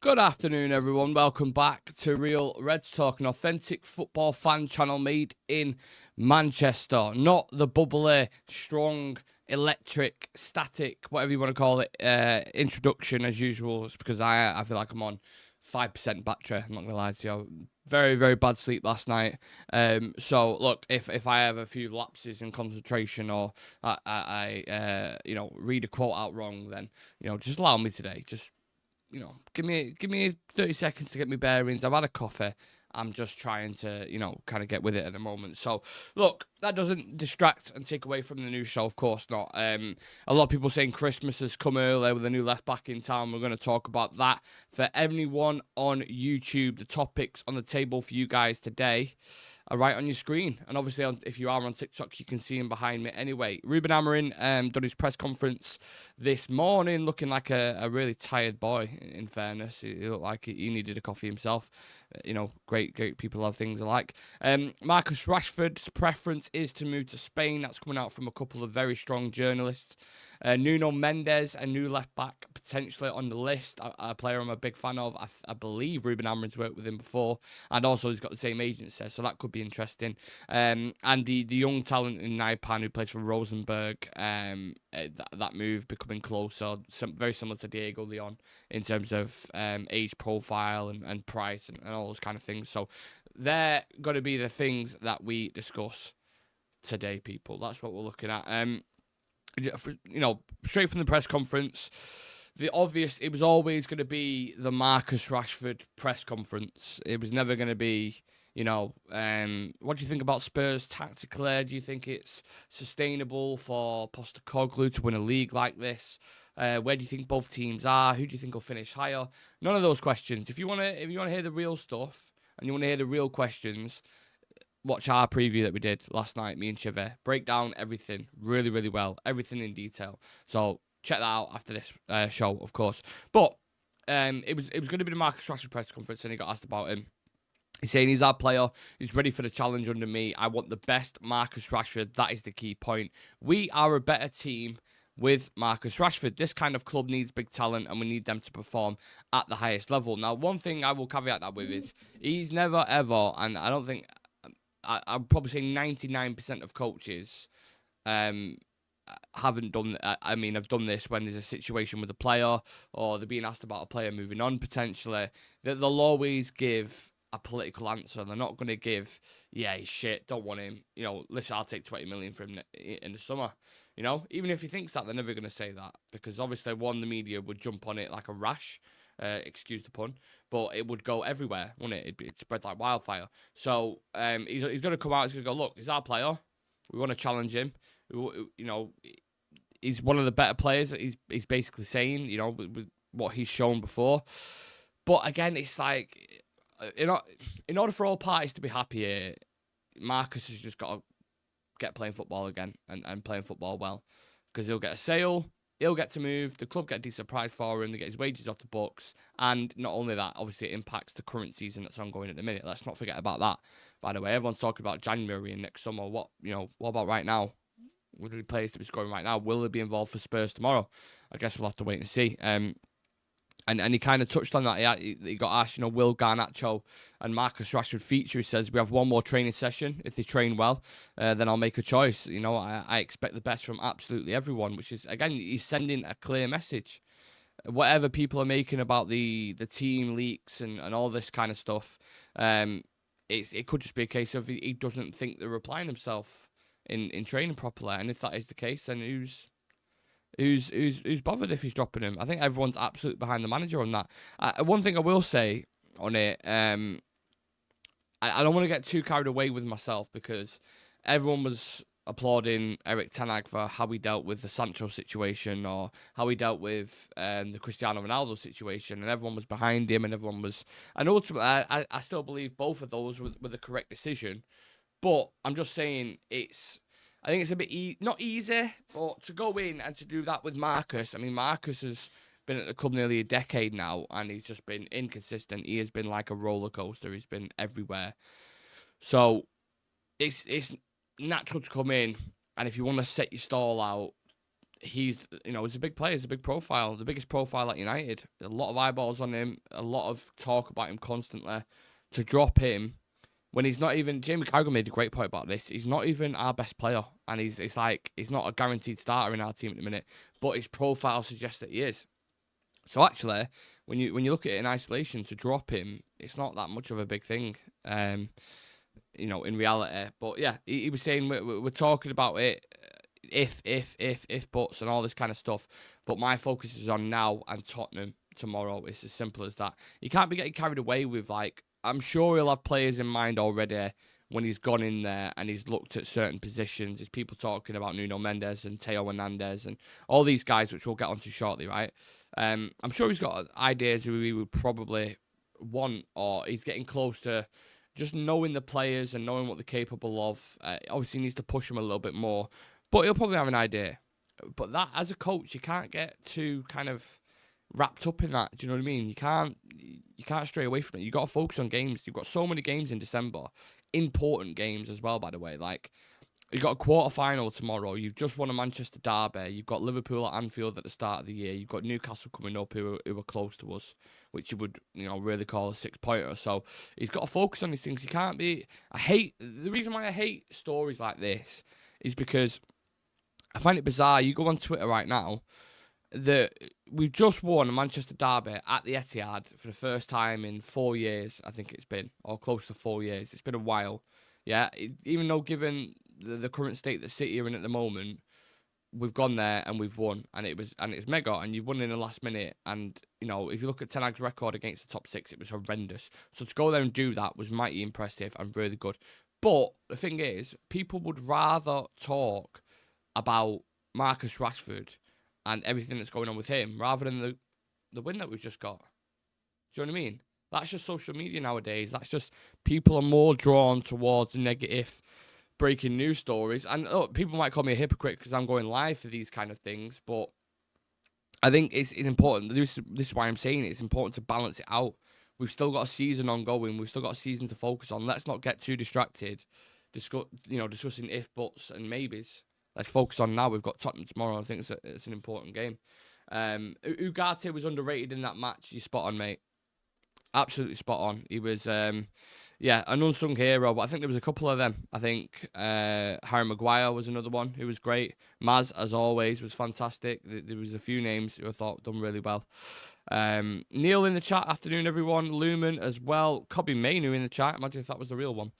Good afternoon, everyone. Welcome back to Real Reds Talk, an authentic football fan channel made in Manchester. Not the bubbly, strong, electric, static, whatever you want to call it, introduction as usual. It's because I feel like I'm on 5% battery. I'm not going to lie to you. Very, very bad sleep last night. So, look, if I have a few lapses in concentration or I read a quote out wrong, then, just allow me today. Just give me 30 seconds to get my bearings. I've had a coffee. I'm just trying to, kind of get with it at the moment. So, look, that doesn't distract and take away from the new show, of course not. A lot of people saying Christmas has come early with a new left back in town. We're going to talk about that. For anyone on YouTube, the topics on the table for you guys today are right on your screen. And obviously, if you are on TikTok, you can see him behind me anyway. Ruben Amorim done his press conference this morning, looking like a really tired boy, in fairness. He looked like he needed a coffee himself. Great people have things alike. Marcus Rashford's preference is to move to Spain. That's coming out from a couple of very strong journalists. Nuno, Mendes, a new left-back, potentially on the list. A player I'm a big fan of. I believe Ruben Amorim's worked with him before. And also he's got the same agency, so that could be interesting. And the young talent in Nypan, who plays for Rosenborg, that move becoming closer. Very similar to Diego Leon in terms of age profile and price and all those kind of things. So they're going to be the things that we discuss today, people. That's what we're looking at. Straight from the press conference, it was always going to be the Marcus Rashford press conference. It was never going to be, what do you think about Spurs tactically? Do you think it's sustainable for Postecoglou to win a league like this? Where do you think both teams are? Who do you think will finish higher? None of those questions. If you want to hear the real stuff and you want to hear the real questions, watch our preview that we did last night, me and Chive. Break down everything really, really well. Everything in detail. So check that out after this show, of course. But it was going to be the Marcus Rashford press conference, and he got asked about him. He's saying he's our player. He's ready for the challenge under me. I want the best Marcus Rashford. That is the key point. We are a better team with Marcus Rashford. This kind of club needs big talent, and we need them to perform at the highest level. Now, one thing I will caveat that with is he's never, ever, and I don't think... I'm probably saying 99% of coaches haven't done. Have done this when there's a situation with a player or they're being asked about a player moving on potentially. That they'll always give a political answer. They're not going to give, yeah, he's shit, don't want him. Listen, I'll take 20 million for him in the summer. Even if he thinks that, they're never going to say that because obviously, the media would jump on it like a rash. Excuse the pun, but it would go everywhere, wouldn't it? It'd spread like wildfire. So he's going to come out. He's going to go, look, he's our player. We want to challenge him. He's one of the better players. He's basically saying, with what he's shown before. But again, it's like, in order for all parties to be happy here, Marcus has just got to get playing football again and playing football well, because he'll get a sale. He'll get to move. The club get a decent price for him. They get his wages off the books. And not only that, obviously it impacts the current season that's ongoing at the minute. Let's not forget about that. By the way, everyone's talking about January and next summer. What about right now? What are the players to be scoring right now? Will they be involved for Spurs tomorrow? I guess we'll have to wait and see. And he kind of touched on that. He got asked, will Garnacho and Marcus Rashford feature? He says, we have one more training session. If they train well, then I'll make a choice. I expect the best from absolutely everyone, which is, again, he's sending a clear message. Whatever people are making about the team leaks and all this kind of stuff, it could just be a case of he doesn't think they're applying himself in training properly. And if that is the case, then who's bothered if he's dropping him? I think everyone's absolutely behind the manager on that. One thing I will say on it, I don't want to get too carried away with myself because everyone was applauding Erik ten Hag for how he dealt with the Sancho situation or how he dealt with the Cristiano Ronaldo situation, and everyone was behind him, and ultimately, I still believe both of those were the correct decision. But I'm just saying I think it's a bit not easy, but to go in and to do that with Marcus. I mean, Marcus has been at the club nearly a decade now, and he's just been inconsistent. He has been like a roller coaster. He's been everywhere. So it's natural to come in, and if you want to set your stall out, he's a big player, he's a big profile, the biggest profile at United. A lot of eyeballs on him, a lot of talk about him constantly. To drop him when he's not even, Jamie Carragher made a great point about this. He's not even our best player, and he's not a guaranteed starter in our team at the minute. But his profile suggests that he is. So actually, when you look at it in isolation, to drop him, it's not that much of a big thing. In reality. But yeah, he was saying we're talking about it. If buts and all this kind of stuff. But my focus is on now and Tottenham tomorrow. It's as simple as that. You can't be getting carried away with, like, I'm sure he'll have players in mind already when he's gone in there and he's looked at certain positions. There's people talking about Nuno Mendes and Theo Hernández and all these guys, which we'll get onto shortly, right? I'm sure he's got ideas who he would probably want, or he's getting close to just knowing the players and knowing what they're capable of. Obviously, he needs to push them a little bit more. But he'll probably have an idea. But that, as a coach, you can't get too kind of wrapped up in that. Do you know what I mean? You can't stray away from it. You've got to focus on games. You've got so many games in December. Important games as well, by the way. Like, you've got a quarter-final tomorrow. You've just won a Manchester derby. You've got Liverpool at Anfield at the start of the year. You've got Newcastle coming up who are close to us, which you would, really call a 6-pointer. So he's got to focus on these things. He can't be... The reason why I hate stories like this is because I find it bizarre. You go on Twitter right now, that we've just won a Manchester derby at the Etihad for the first time in 4 years, I think it's been, or close to 4 years. It's been a while. Yeah, even though given the current state that City are in at the moment, we've gone there and we've won, and it's mega, and you've won in the last minute. And if you look at Ten Hag's record against the top 6, it was horrendous. So to go there and do that was mighty impressive and really good. But the thing is, people would rather talk about Marcus Rashford and everything that's going on with him rather than the win that we've just got. Do you know what I mean? That's just social media nowadays. That's just people are more drawn towards negative breaking news stories. And people might call me a hypocrite because I'm going live for these kind of things, but I think it's important. This is why I'm saying it's important to balance it out. We've still got a season ongoing. We've still got a season to focus on. Let's not get too distracted, discussing if, buts, and maybes. Let's focus on now. We've got Tottenham tomorrow. I think it's an important game. Ugarte was underrated in that match. You're spot on, mate. Absolutely spot on. He was, an unsung hero, but I think there was a couple of them. I think Harry Maguire was another one who was great. Maz, as always, was fantastic. There was a few names who I thought done really well. Neil in the chat, afternoon, everyone. Lumen as well. Cobby Mainu in the chat. Imagine if that was the real one.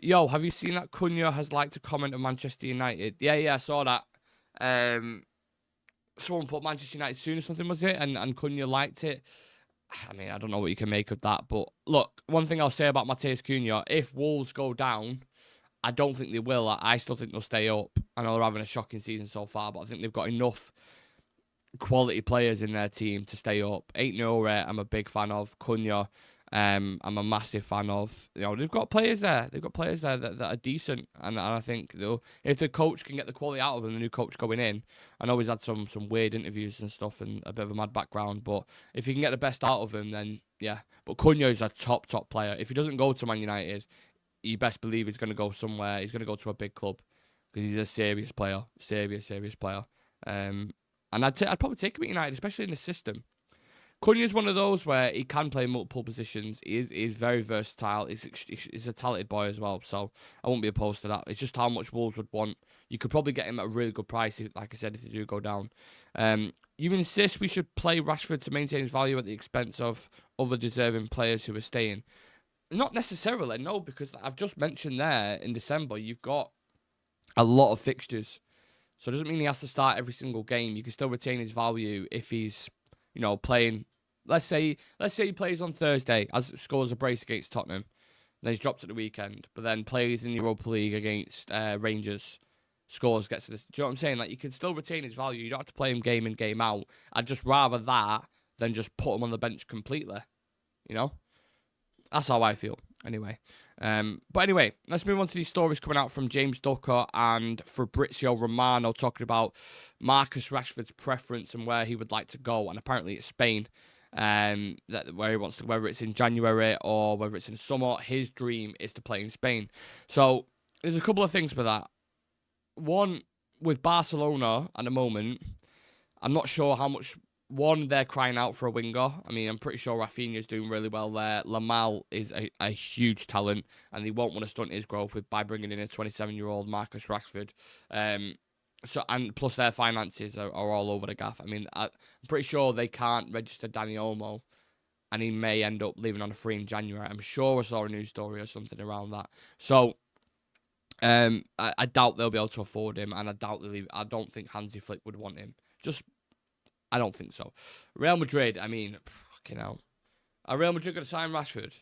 Yo, have you seen that Cunha has liked a comment of Manchester United? Yeah, I saw that. Someone put Manchester United soon or something, was it? And Cunha liked it. I mean, I don't know what you can make of that. But look, one thing I'll say about Matheus Cunha, if Wolves go down, I don't think they will. I still think they'll stay up. I know they're having a shocking season so far, but I think they've got enough quality players in their team to stay up. Ain't no I'm a big fan of. Cunha, I'm a massive fan of. They've got players there. They've got players there that are decent, and I think if the coach can get the quality out of them, the new coach going in. I know he's had some weird interviews and stuff and a bit of a mad background, but if he can get the best out of him, then yeah. But Cunha is a top player. If he doesn't go to Man United, you best believe he's going to go somewhere. He's going to go to a big club because he's a serious player, serious player. And I'd probably take him at United, especially in the system. Cunha's one of those where he can play multiple positions. He is very versatile. He's a talented boy as well, so I won't be opposed to that. It's just how much Wolves would want. You could probably get him at a really good price, like I said, if they do go down. You insist we should play Rashford to maintain his value at the expense of other deserving players who are staying? Not necessarily, no, because I've just mentioned there in December, you've got a lot of fixtures. So it doesn't mean he has to start every single game. You can still retain his value if he's, playing. Let's say he plays on Thursday, scores a brace against Tottenham, then he's dropped at the weekend, but then plays in the Europa League against Rangers, gets to this. Do you know what I'm saying? Like, you can still retain his value. You don't have to play him game in, game out. I'd just rather that than just put him on the bench completely. That's how I feel. Anyway. But anyway, let's move on to these stories coming out from James Ducker and Fabrizio Romano talking about Marcus Rashford's preference and where he would like to go. And apparently it's Spain. Where he wants to, whether it's in January or whether it's in summer, his dream is to play in Spain. So there's a couple of things for that. One, with Barcelona at the moment, I'm not sure how much. One, they're crying out for a winger. I mean, I'm pretty sure Rafinha's doing really well there. Lamal is a huge talent, and they won't want to stunt his growth by bringing in a 27-year-old Marcus Rashford. And plus their finances are all over the gaff. I mean, I'm pretty sure they can't register Dani Olmo, and he may end up leaving on a free in January. I'm sure I saw a news story or something around that. So, I doubt they'll be able to afford him, and I don't think Hansi Flick would want him. I don't think so. Real Madrid, I mean, fucking hell. Are Real Madrid going to sign Rashford?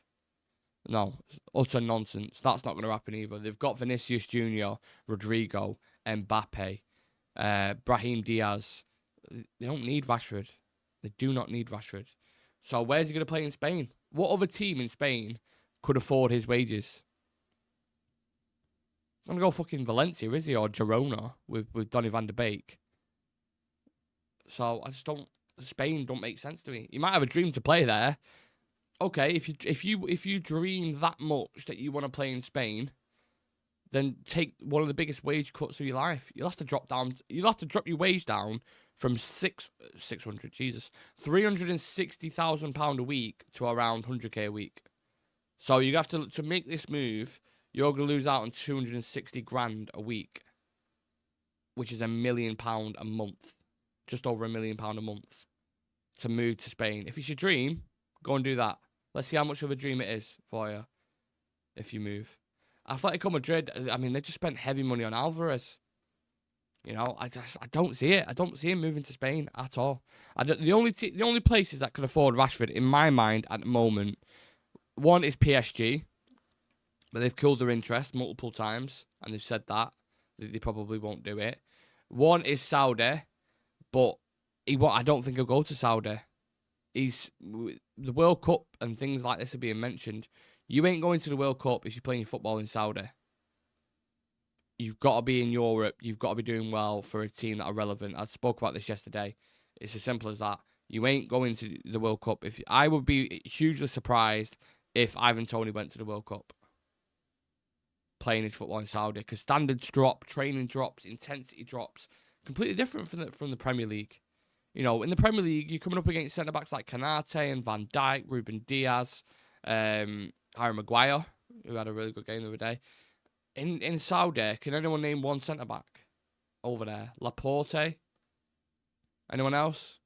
No, utter nonsense. That's not going to happen either. They've got Vinicius Jr., Rodrigo, Mbappe, Brahim Diaz. They don't need Rashford. They do not need Rashford. So where's he going to play in Spain? What other team in Spain could afford his wages? I'm going to go fucking Valencia, is he? Or Girona with Donny van de Beek. So I just don't. Spain don't make sense to me. You might have a dream to play there. Okay, if you dream that much that you want to play in Spain, then take one of the biggest wage cuts of your life. You'll have to drop your wage down from £360,000 a week to around 100k a week. So you have to make this move. You're gonna lose out on 260 grand a week, which is £1 million a month. Just over £1 million a month to move to Spain. If it's your dream, go and do that. Let's see how much of a dream it is for you if you move. Atletico Madrid, I mean, they just spent heavy money on Alvarez. You know, I don't see it. I don't see him moving to Spain at all. The only places that can afford Rashford, in my mind, at the moment, one is PSG, but they've killed their interest multiple times, and they've said that they probably won't do it. One is Saudi. But I don't think he'll go to Saudi. The World Cup and things like this are being mentioned. You ain't going to the World Cup if you're playing football in Saudi. You've got to be in Europe. You've got to be doing well for a team that are relevant. I spoke about this yesterday. It's as simple as that. You ain't going to the World Cup. I would be hugely surprised if Ivan Toney went to the World Cup playing his football in Saudi, because standards drop, training drops, intensity drops. Completely different from the Premier League. You know, in the Premier League, you're coming up against centre-backs like Kanate and Van Dijk, Ruben Diaz, Harry Maguire, who had a really good game the other day. In Saudi, can anyone name one centre-back over there? Laporte? Anyone else?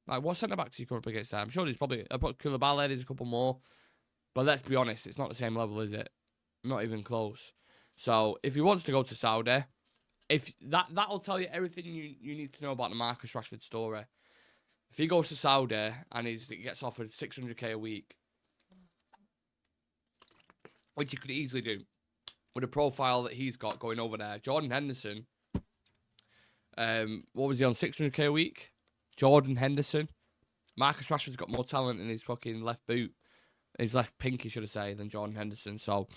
Like, what centre-backs are you coming up against there? I'm sure there's probably Koulibaly, there's a couple more. But let's be honest, it's not the same level, is it? Not even close. So, if he wants to go to Saudi... If that'll tell you everything you need to know about the Marcus Rashford story. If he goes to Saudi and he gets offered 600k a week, which he could easily do with a profile that he's got going over there. Jordan Henderson, what was he on, 600k a week? Jordan Henderson. Marcus Rashford's got more talent in his fucking left boot, his left pinky, should I say, than Jordan Henderson. So...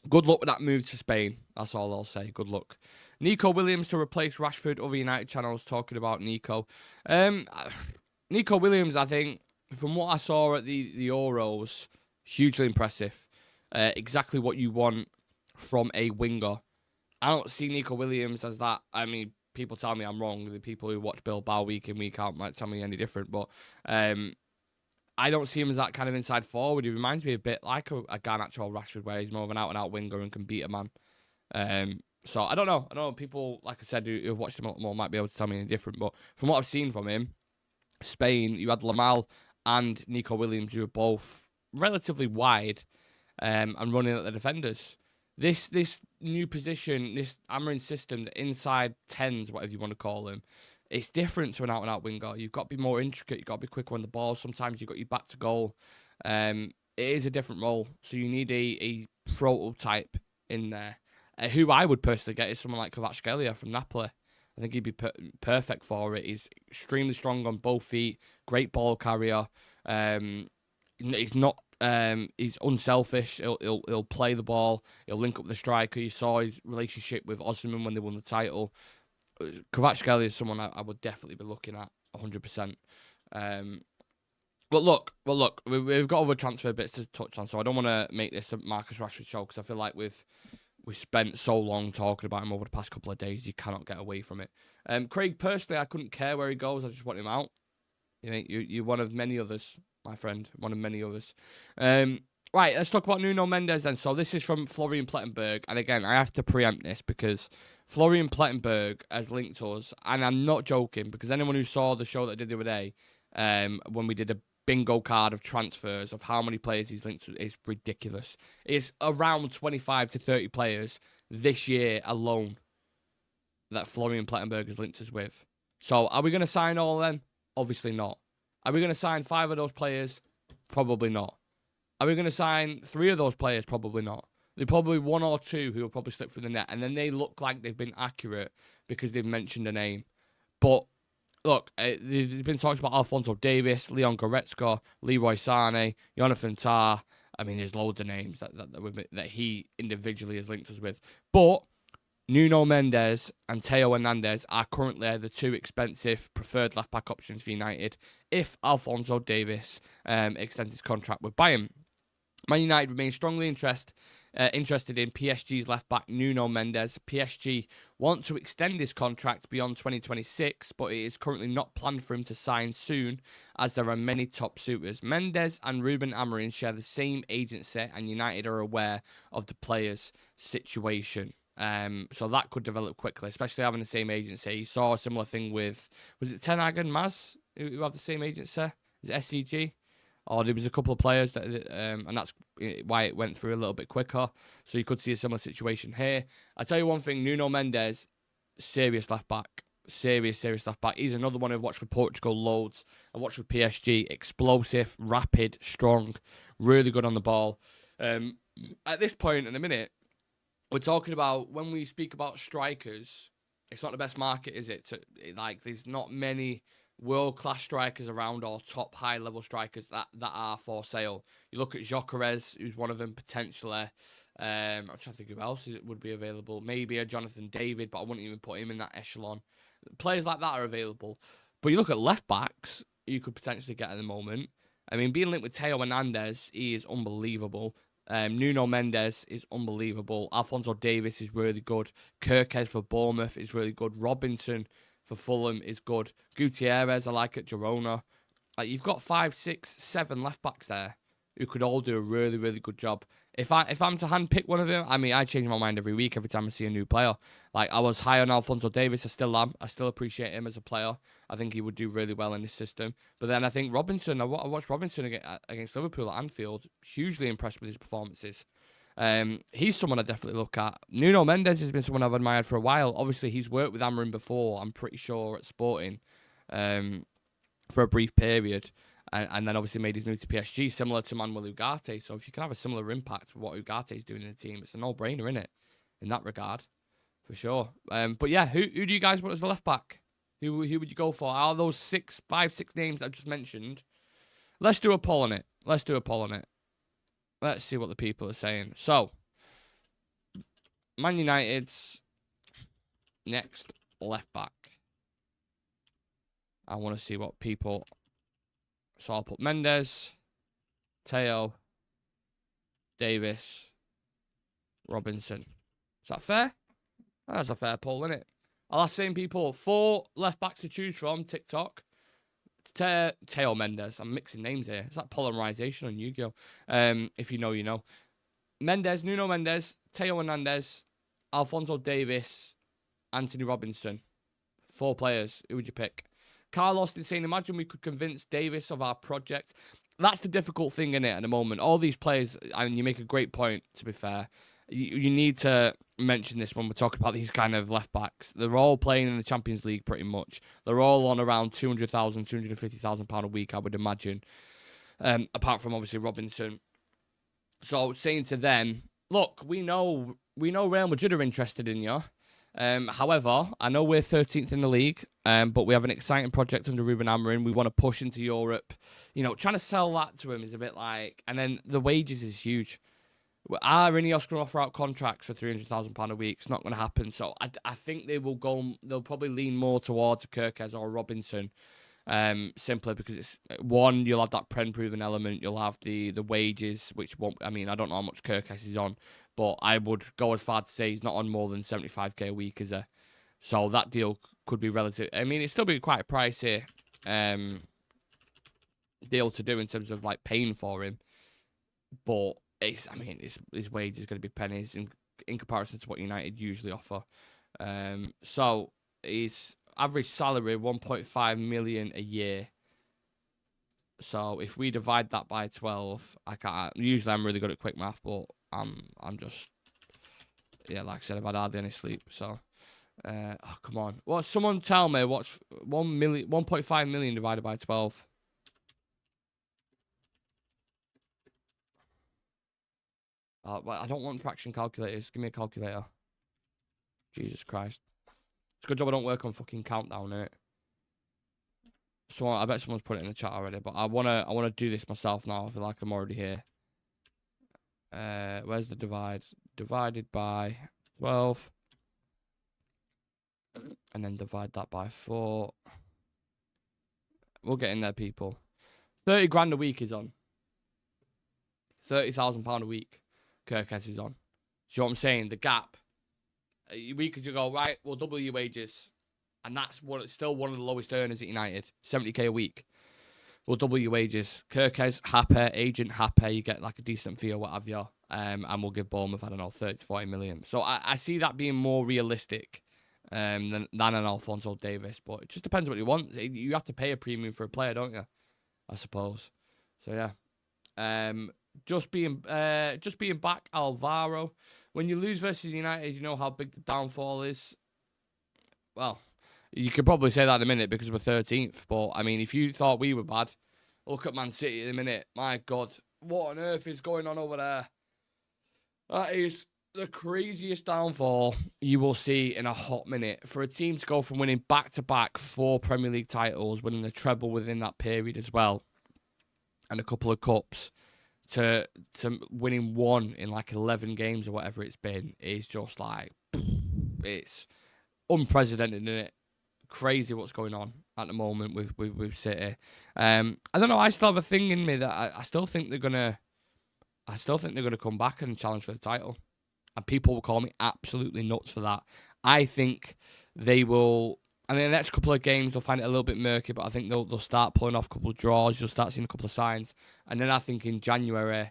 good luck with that move to Spain. That's all I'll say. Good luck. Nico Williams to replace Rashford. Other United channels talking about Nico. Nico Williams, I think, from what I saw at the Euros, hugely impressive. Exactly what you want from a winger. I don't see Nico Williams as that. I mean, people tell me I'm wrong. The people who watch Bilbao week in, week out might tell me any different. But I don't see him as that kind of inside forward. He reminds me a bit like a Garnacho or Rashford, where he's more of an out-and-out winger and can beat a man. So I don't know. I know people, like I said, who have watched him a lot more might be able to tell me any different. But from what I've seen from him, Spain, you had Lamal and Nico Williams, who were both relatively wide and running at the defenders. This new position, this Amorim system, the inside 10s, whatever you want to call them, it's different to an out-and-out winger. You've got to be more intricate. You've got to be quicker on the ball. Sometimes you've got your back to goal. It is a different role. So you need a prototype in there. Who I would personally get is someone like Kvaratskhelia from Napoli. I think he'd be perfect for it. He's extremely strong on both feet. Great ball carrier. He's not. He's unselfish. He'll play the ball. He'll link up the striker. You saw his relationship with Osimhen when they won the title. Kvaratskhelia is someone I would definitely be looking at 100%. But look, we've got other transfer bits to touch on, so I don't want to make this a Marcus Rashford show, because I feel like we've we spent so long talking about him over the past couple of days. You cannot get away from it. Craig, personally, I couldn't care where he goes. I just want him out. You're one of many others, my friend. One of many others. Right, let's talk about Nuno Mendes then. So this is from Florian Plettenberg. And again, I have to preempt this because Florian Plettenberg has linked us. And I'm not joking, because anyone who saw the show that I did the other day, when we did a bingo card of transfers of how many players he's linked to, is ridiculous. It's around 25 to 30 players this year alone that Florian Plettenberg has linked us with. So are we going to sign all of them? Obviously not. Are we going to sign 5 of those players? Probably not. Are we going to sign 3 of those players? Probably not. There's probably 1 or 2 who will probably slip through the net, and then they look like they've been accurate because they've mentioned a name. But look, there's been talks about Alphonso Davies, Leon Goretzka, Leroy Sané, Jonathan Tah. I mean, there's loads of names that he individually has linked us with. But Nuno Mendes and Theo Hernández are currently the 2 expensive preferred left-back options for United if Alphonso Davies extends his contract with Bayern. Man United remain strongly interested in PSG's left-back Nuno Mendes. PSG want to extend his contract beyond 2026, but it is currently not planned for him to sign soon, as there are many top suitors. Mendes and Ruben Amorim share the same agency, and United are aware of the player's situation. So that could develop quickly, especially having the same agency. You saw a similar thing with, was it Ten Hag and Maz, who have the same agency? Is it SCG? Or there was a couple of players, that, and that's why it went through a little bit quicker. So you could see a similar situation here. I'll tell you one thing, Nuno Mendes, serious left-back. Serious left-back. He's another one I've watched for Portugal loads. I've watched for PSG. Explosive, rapid, strong, really good on the ball. At this point in a minute, we're talking about, when we speak about strikers, it's not the best market, is it? There's not many world-class strikers around, or top high-level strikers that are for sale. You look at Gyökeres, who's one of them potentially. I'm trying to think who else would be available. Maybe a Jonathan David, but I wouldn't even put him in that echelon. Players like that are available. But you look at left-backs you could potentially get at the moment. I mean, being linked with Theo Hernández, he is unbelievable. Nuno Mendes is unbelievable. Alphonso Davies is really good. Kirkhead for Bournemouth is really good. Robinson for Fulham is good. Gutierrez, I like at Girona. You've got 5, 6, 7 left backs there who could all do a really, really good job. If I'm to handpick one of them, I mean, I change my mind every week, every time I see a new player. Like, I was high on Alphonso Davies, I still am. I still appreciate him as a player. I think he would do really well in this system. But then I think Robinson, I watched Robinson against Liverpool at Anfield. Hugely impressed with his performances. He's someone I definitely look at. Nuno Mendes has been someone I've admired for a while. Obviously, he's worked with Amorim before, I'm pretty sure, at Sporting, for a brief period. And then obviously made his move to PSG, similar to Manuel Ugarte. So if you can have a similar impact with what Ugarte is doing in the team, it's a no-brainer, isn't it? In that regard, for sure. But yeah, who do you guys want as the left back? Who would you go for? Are those 5, 6 names I've just mentioned? Let's do a poll on it. Let's see what the people are saying. So, Man United's next left back. I want to see what people. So I'll put Mendes, Theo, Davies, Robinson. Is that fair? That's a fair poll, isn't it? I'll ask the same people. 4 left backs to choose from. TikTok. Theo Mendes. I'm mixing names here. It's like polymerization on Yu-Gi-Oh! If you know, you know. Mendes, Nuno Mendes, Theo Hernández, Alphonso Davies, Anthony Robinson. 4 players. Who would you pick? Carlos is saying, imagine we could convince Davies of our project. That's the difficult thing in it at the moment. All these players, and you make a great point, to be fair. You need to mention this when we're talking about these kind of left backs. They're all playing in the Champions League pretty much. They're all on around £200,000, £250,000 a week, I would imagine. Apart from obviously Robinson. So saying to them, look, we know Real Madrid are interested in you. However, I know we're 13th in the league, but we have an exciting project under Ruben Amorim. We want to push into Europe. You know, trying to sell that to him is a bit like, and then the wages is huge. Are Ineos going to offer out contracts for £300,000 a week? It's not going to happen. So I think they'll probably lean more towards Kirkhead or Robinson, simply because it's one, you'll have that Prem proven element, you'll have the wages, which won't. I mean, I don't know how much Kirkhead is on, But I would go as far to say he's not on more than 75k a week, is there? So that deal could be relative. I mean, it's still be quite a pricey deal to do in terms of like paying for him. But his wage is going to be pennies in comparison to what United usually offer. So his average salary 1.5 million a year. So if we divide that by 12, I can't. Usually I'm really good at quick math, but I'm just, yeah, like I said, I've had hardly any sleep. So, come on. What? Someone tell me what's 1.5 million divided by 12. Well, I don't want fraction calculators. Give me a calculator. Jesus Christ. It's a good job I don't work on fucking Countdown, innit? So I bet someone's put it in the chat already, but I wanna do this myself now. I feel like I'm already here. Where's the divide? Divided by 12. And then divide that by 4. We'll get in there, people. 30 grand a week is on. £30,000 a week. Kirkes is on. Do you know what I'm saying? The gap. We could just go, right, we'll double your wages. And that's still one of the lowest earners at United. 70k a week. We'll double your wages. Kirkes, happy. Agent, happy. You get like a decent fee or what have you. And we'll give Bournemouth, I don't know, 30 to 40 million. So I see that being more realistic than an Alphonso Davies. But it just depends what you want. You have to pay a premium for a player, don't you? I suppose. So, yeah. Just being back, Alvaro. When you lose versus United, you know how big the downfall is. Well, you could probably say that in a minute because we're 13th. But, I mean, if you thought we were bad, look at Man City in a minute. My God, what on earth is going on over there? That is the craziest downfall you will see in a hot minute. For a team to go from winning back-to-back 4 Premier League titles, winning the treble within that period as well, and a couple of cups, to winning 1 in like 11 games or whatever it's been, is just like, it's unprecedented, isn't it? Crazy what's going on at the moment with City. I don't know. I still have a thing in me that I still think they're gonna come back and challenge for the title, and people will call me absolutely nuts for that. I think they will. And in the next couple of games, they'll find it a little bit murky, but I think they'll start pulling off a couple of draws. You'll start seeing a couple of signs, and then I think in January,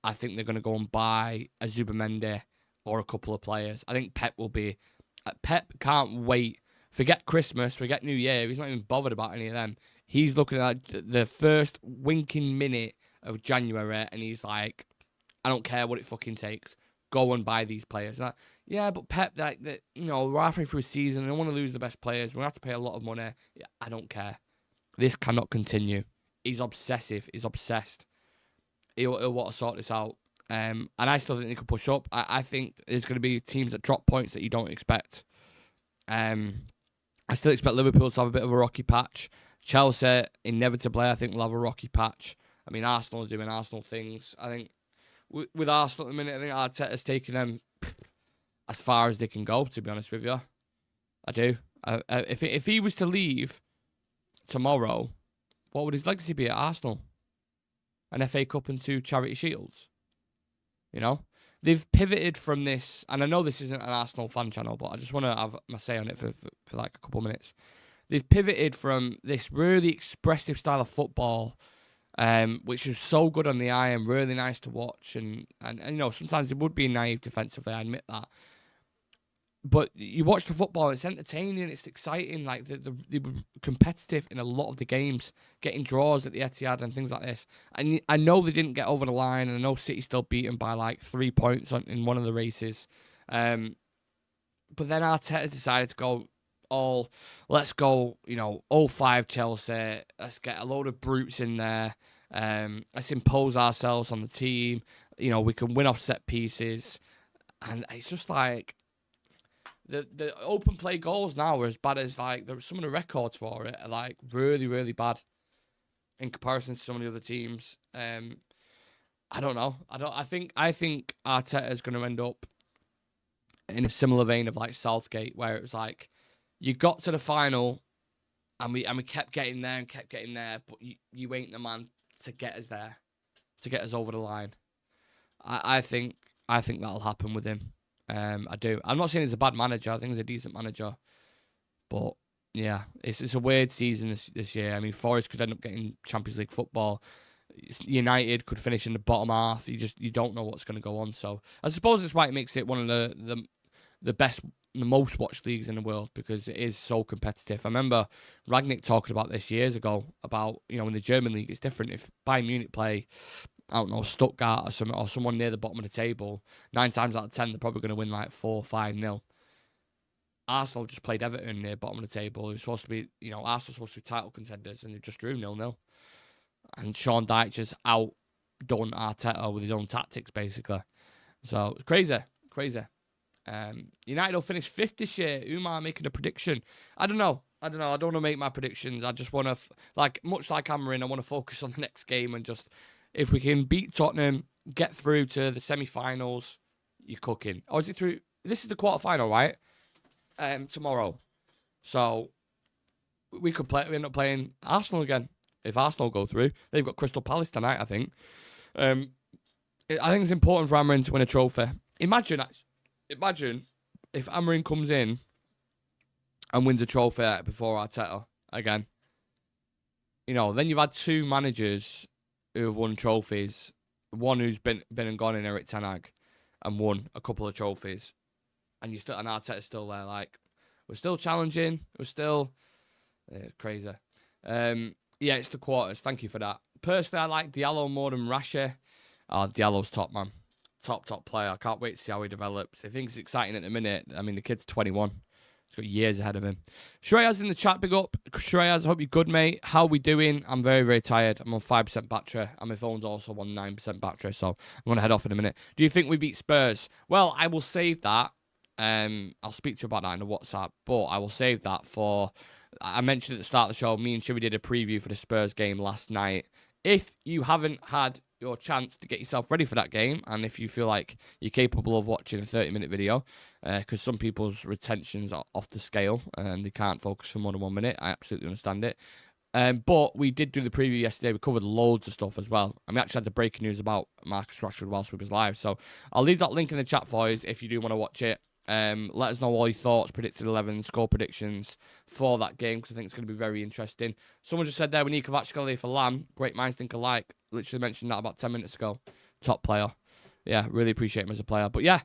I think they're going to go and buy a Mendes or a couple of players. I think Pep will be. Pep can't wait. Forget Christmas, forget New Year. He's not even bothered about any of them. He's looking at the first winking minute of January, and he's like, I don't care what it fucking takes. Go and buy these players. And yeah, but Pep, we're halfway through a season. I don't want to lose the best players. We're going to have to pay a lot of money. Yeah, I don't care. This cannot continue. He's obsessive. He's obsessed. He'll want to sort this out. And I still think they could push up. I think there's going to be teams that drop points that you don't expect. I still expect Liverpool to have a bit of a rocky patch. Chelsea, inevitably, I think will have a rocky patch. I mean, Arsenal are doing Arsenal things. I think with Arsenal at the minute, I think Arteta's taking them as far as they can go, to be honest with you. I do. If he was to leave tomorrow, what would his legacy be at Arsenal? An FA Cup and 2 Charity Shields? You know? They've pivoted from this, and I know this isn't an Arsenal fan channel, but I just want to have my say on it for like a couple of minutes. They've pivoted from this really expressive style of football, which is so good on the eye and really nice to watch. And sometimes it would be naive defensively, I admit that. But you watch the football, it's entertaining, it's exciting. Like they were competitive in a lot of the games, getting draws at the Etihad and things like this. And I know they didn't get over the line, and I know City still beat them by like 3 points in one of the races. But then Arteta decided to go let's go, 0-5 Chelsea. Let's get a load of brutes in there. Let's impose ourselves on the team. We can win off set pieces. And it's just like, the open play goals now are as bad as like some of the records for it are like really, really bad in comparison to some of the other teams. I don't know. I think Arteta is going to end up in a similar vein of like Southgate, where it was like you got to the final and we kept getting there, but you ain't the man to get us there, to get us over the line. I think I think that'll happen with him. I do. I'm not saying he's a bad manager. I think he's a decent manager. But, yeah, it's a weird season this year. I mean, Forest could end up getting Champions League football. United could finish in the bottom half. You don't know what's going to go on. So I suppose that's why it makes it one of the best, the most watched leagues in the world, because it is so competitive. I remember Ragnick talking about this years ago about, in the German league, it's different. If Bayern Munich play, I don't know, Stuttgart or someone near the bottom of the table, 9 times out of 10, they're probably going to win like 4-5-0. Arsenal just played Everton near the bottom of the table. It was supposed to be, Arsenal supposed to be title contenders, and they just drew 0-0. And Sean Dyche just outdone Arteta with his own tactics, basically. So, crazy. United will finish 5th this year. Umar making a prediction. I don't know. I don't want to make my predictions. I just want to, much like Amorim, I want to focus on the next game and just, if we can beat Tottenham, get through to the semi-finals, you're cooking. Or is it through? This is the quarter-final, right? Tomorrow. So, we end up playing Arsenal again. If Arsenal go through, they've got Crystal Palace tonight, I think. I think it's important for Amorim to win a trophy. Imagine if Amorim comes in and wins a trophy before Arteta again. Then you've had 2 managers who have won trophies. One who's been and gone in Erik ten Hag and won a couple of trophies. And Arteta's still there. We're still challenging. We're still crazy. Yeah, it's the quarters. Thank you for that. Personally, I like Diallo more than Rashford. Oh, Diallo's top, man. Top player. I can't wait to see how he develops. I think it's exciting at the minute. I mean, the kid's 21. He's got years ahead of him. Shreyas in the chat, big up. Shreyas, I hope you're good, mate. How we doing? I'm very, very tired. I'm on 5% battery, and my phone's also on 9% battery, so I'm going to head off in a minute. Do you think we beat Spurs? Well, I will save that. I'll speak to you about that in the WhatsApp, but I will save that for... I mentioned at the start of the show, me and Chivy did a preview for the Spurs game last night. If you haven't had your chance to get yourself ready for that game, and if you feel like you're capable of watching a 30-minute video, because some people's retentions are off the scale and they can't focus for more than 1 minute, I absolutely understand it. But we did do the preview yesterday. We covered loads of stuff as well. And we actually had the breaking news about Marcus Rashford whilst we was live. So I'll leave that link in the chat for you if you do want to watch it. Let us know all your thoughts, predicted 11, score predictions for that game, because I think it's going to be very interesting. Someone just said there, we need Kvaratskhelia for Lamb. Great minds think alike. Literally mentioned that about 10 minutes ago. Top player. Yeah, really appreciate him as a player. But yeah,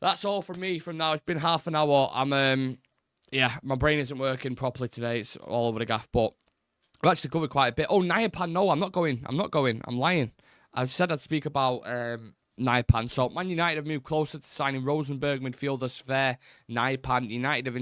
that's all from me from now. It's been half an hour. My brain isn't working properly today. It's all over the gaff, but I've actually covered quite a bit. Oh, Nypan, no, I'm not going. I'm lying. I've said I'd speak about Nypan. So Man United have moved closer to signing Rosenborg midfielder Sverre Nypan. United have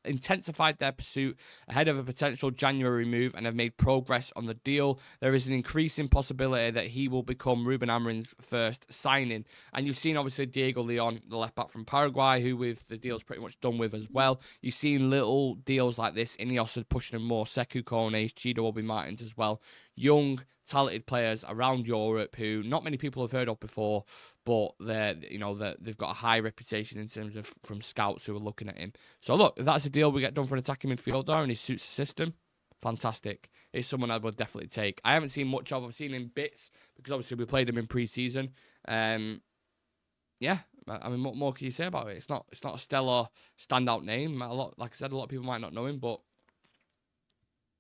intensified their pursuit ahead of a potential January move and have made progress on the deal. There is an increasing possibility that he will become Ruben Amorim's first signing. And you've seen obviously Diego Leon, the left back from Paraguay, who with the deal's pretty much done with as well. You've seen little deals like this. Ineos are pushing them more. Sekou Koné, Chido Obi Martins as well. Young, talented players around Europe who not many people have heard of before, but they've got a high reputation in terms of from scouts who are looking at him. So look, if that's a deal we get done for an attacking midfielder and he suits the system, fantastic. He's someone I would definitely take. I haven't seen much of. I've seen him bits because obviously we played him in pre-season. Yeah, I mean, what more can you say about it? It's not a stellar standout name. Like I said, a lot of people might not know him, but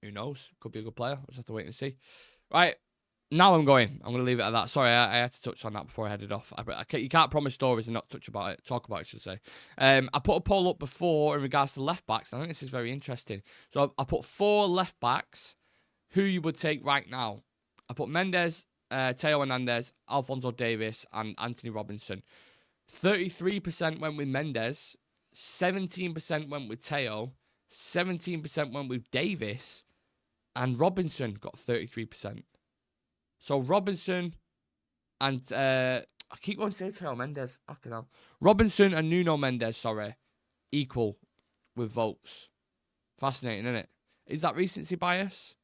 who knows? Could be a good player. We'll just have to wait and see. Right, now I'm going to leave it at that. Sorry, I had to touch on that before I headed off. You can't promise stories and not talk about it, I should say. I put a poll up before in regards to left backs. I think this is very interesting. So I put 4 left backs who you would take right now. I put Mendes, Theo Hernández, Alphonso Davies, and Anthony Robinson. 33% went with Mendes, 17% went with Theo, 17% went with Davies, and Robinson got 33%. So Robinson and I keep wanting to say Theo Mendes. Fucking hell. Robinson and Nuno Mendes, equal with votes. Fascinating, isn't it? Is that recency bias?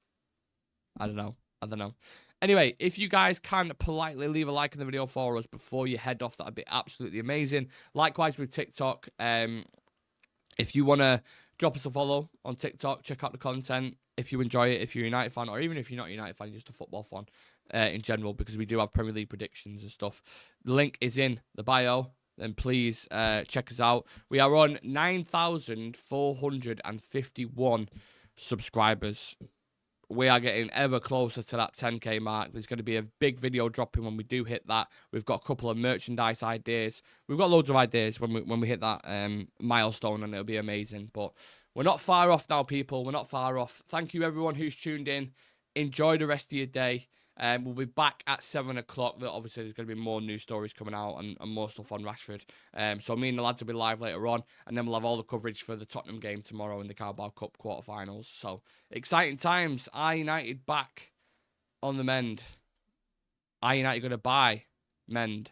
I don't know. Anyway, if you guys can politely leave a like in the video for us before you head off, that'd be absolutely amazing. Likewise with TikTok. If you want to drop us a follow on TikTok, check out the content. If you enjoy it, if you're a United fan, or even if you're not a United fan, you're just a football fan, in general, because we do have Premier League predictions and stuff. The link is in the bio. Then please check us out. We are on 9,451 subscribers. We are getting ever closer to that 10k mark. There's going to be a big video dropping when we do hit that. We've got a couple of merchandise ideas. We've got loads of ideas when we hit that milestone, and it'll be amazing. But we're not far off now, people. We're not far off. Thank you, everyone who's tuned in. Enjoy the rest of your day. We'll be back at 7 o'clock. Obviously, there's going to be more news stories coming out and more stuff on Rashford. So me and the lads will be live later on. And then we'll have all the coverage for the Tottenham game tomorrow in the Carabao Cup quarterfinals. So exciting times. United back on the mend. United going to buy Mendes.